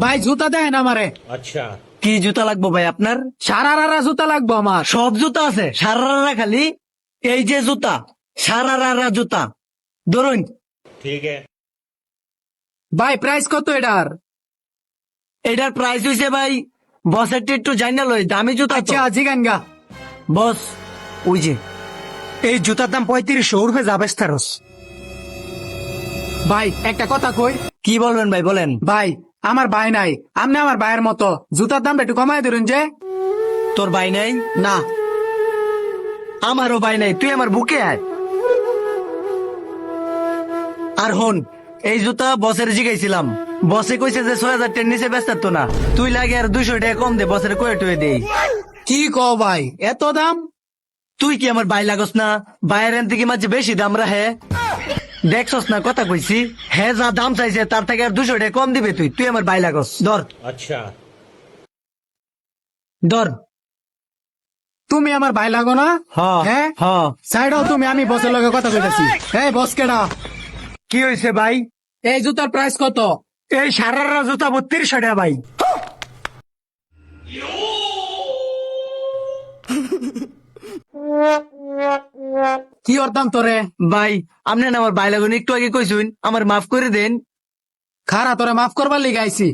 ভাই জুতা দেন আমারে। अच्छा। কি জুতা লাগবো ভাই আপনার? সারারা জুতা লাগবো আমার। সব জুতা আছে, সারারা খালি এই যে জুতা, সারারা জুতা ধরুন। ठीक है। ভাই প্রাইস কত এটার? এটার প্রাইস হইছে ভাই, বসের একটু জানি না লই, দামি জুতা তো। আচ্ছা জিগান গা। বস ওই যে এই জুতার দাম 3500 উর্ফে যাবে স্টারস। ভাই একটা কথা কই। কি বলবেন ভাই বলেন। ভাই আমার ভাই নাই, আপনি আমার ভাইয়ের মতো, জুতার দামটা একটু কমাই ধরুন যে। তোর ভাই নাই? না আমারও ভাই নাই, তুই আমার বুকে আয়। আর হন, এই জুতা বসের জিগাইছিলাম, বসে কইছে যে 6000 টাকার নিচে বেচতে তো না, তুই লাগে আর 200 টাকা কম দে, বসের কয়ে টয়ে দেই। কি কও ভাই এত দাম? তুই কি আমার ভাই লাগস না? ভাইয়ের এন থেকে মাঝে বেশি দাম রাহে, দেখছস না কথা কইছি। হ্যাঁ যা দাম চাইছে তার থেকে আর 200 টাকা কম দিবে, তুই তুই আমার ভাই লাগস। ধর अच्छा। ধর। তুমি আমার ভাই লাগো না? হ্যাঁ হ্যাঁ হ্যাঁ। সাইডও তুমি, আমি বসের লগে কথা কইতাছি। এই বস কেডা? কি হয়েছে ভাই? এই জুতার প্রাইস কত? এই সারারা জুতা 3200 টাকা ভাই। কি অর্দাম তোরে? ভাই আপনি না আমার ভাই লাগুন, একটু আগে কইছুন, আমার মাফ করে দেন। খারা তোরে মাফ করবার লিগে আইছি।